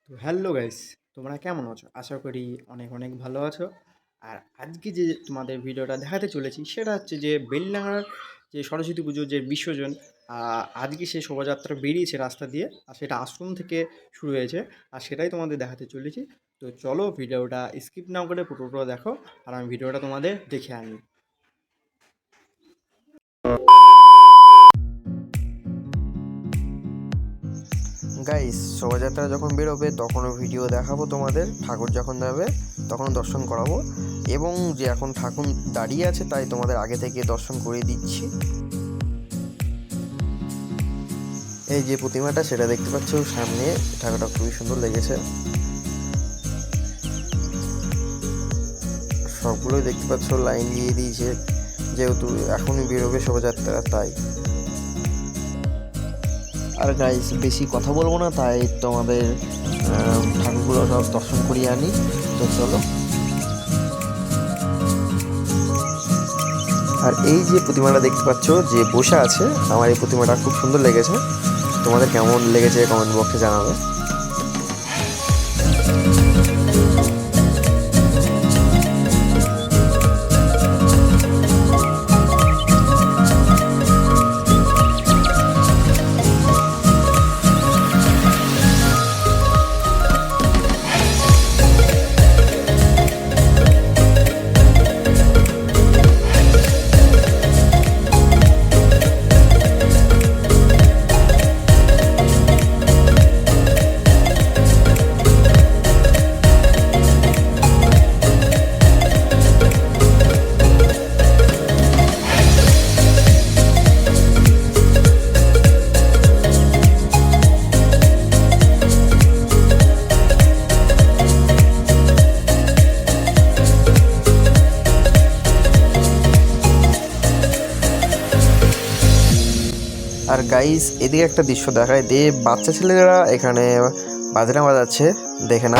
তো hello guys, তোমরা কেমন আছো? আশা করি অনেক অনেক ভালো আছো। আর আজকে যে তোমাদের ভিডিওটা দেখাতে চলেছি সেটা হচ্ছে যে বেলডাঙার যে সরস্বতী পুজোর যে বিসর্জন। আজকে সে শোভাযাত্রা বেরিয়েছে রাস্তা দিয়ে, আর সেটা আশ্রম থেকে শুরু হয়েছে। আর সেটাই তোমাদের দেখাতে চলেছি। তো চলো ভিডিওটা স্কিপ না করে পুরোটা দেখো, আর আমি ভিডিওটা তোমাদের দেখে আনি। গাইস, শোভাযাত্রা যখন বেরোবে তখনও ভিডিও দেখাবো তোমাদের। ঠাকুর যখন যাবে তখন দর্শন করাবো, এবং যে এখন ঠাকুর দাঁড়িয়ে আছে তাই তোমাদের আগে থেকে দর্শন করিয়ে দিচ্ছি। এই যে প্রতিমাটা সেটা দেখতে পাচ্ছ সামনে, ঠাকুরটা খুবই সুন্দর লেগেছে। সবগুলোই দেখতে পাচ্ছ লাইন দিয়ে দিয়েছে, যেহেতু এখনই বেরোবে শোভাযাত্রা তাই। আর গাইস, বেশি কথা বলবো না, তাই তোমাদের ঠাকুরগুলো সব দর্শন করিয়ে আনি। তো চলো। আর এই যে প্রতিমাটা দেখতে পাচ্ছ যে বসে আছে, আমার এই প্রতিমাটা খুব সুন্দর লেগেছে। তোমাদের কেমন লেগেছে কমেন্ট বক্সে জানাবে। আর গাইস, এদিকে একটা দৃশ্য দেখায় দে, বাচ্চা ছেলেরা এখানে বাজনা বাজাচ্ছে, দেখে না।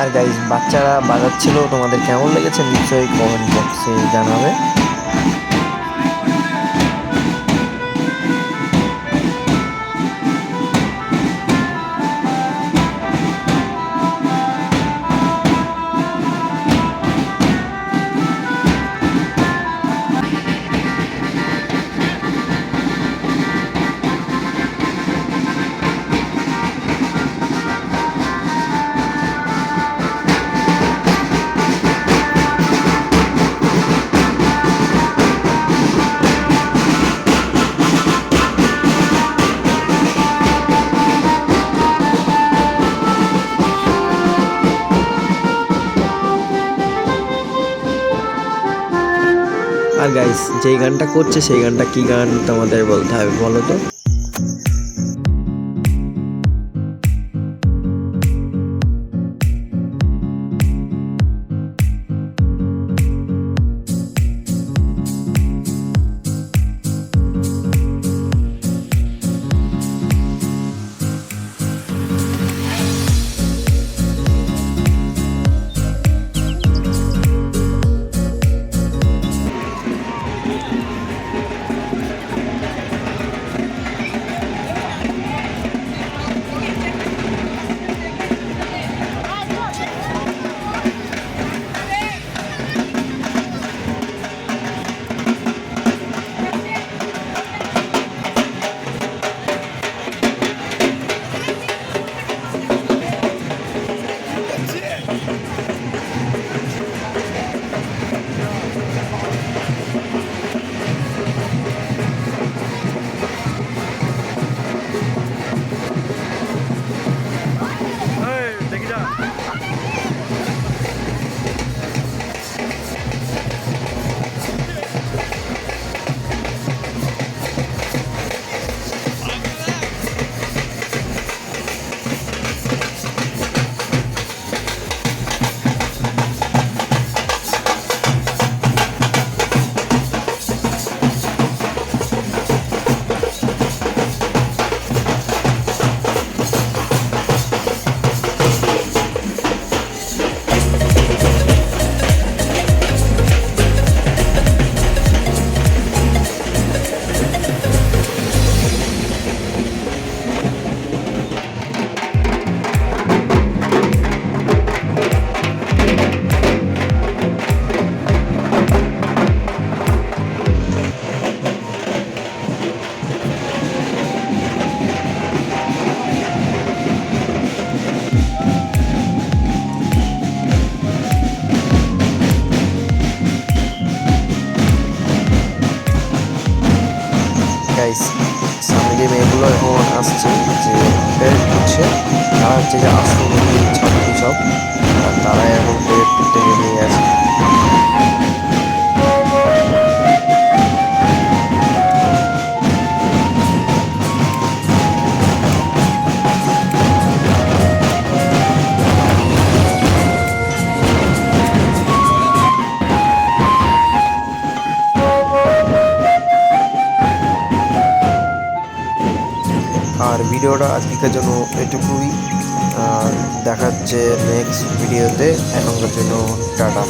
আর গাইস, বাচ্চারা বাজাচ্ছিল, তোমাদের কেমন লেগেছে নিশ্চয়ই কমেন্ট বক্সে জানাবে। আর গাইস, যেই গানটা করছে সেই গানটা কি গান তোমাদের বলতে হবে, বলো তো। গাইস সামনে যে মেয়েগুলো এখন আসছে যে প্যারেড করছে তারা হচ্ছে যে আশ্রমের ছাত্রী সব, আর তারাই এখন প্যারেড করতে বেরিয়ে গেছে। আর ভিডিওটা আজকের জন্য এটুকুই, আর দেখা হচ্ছে নেক্সট ভিডিওতে। এখনকার জন্য টাটা।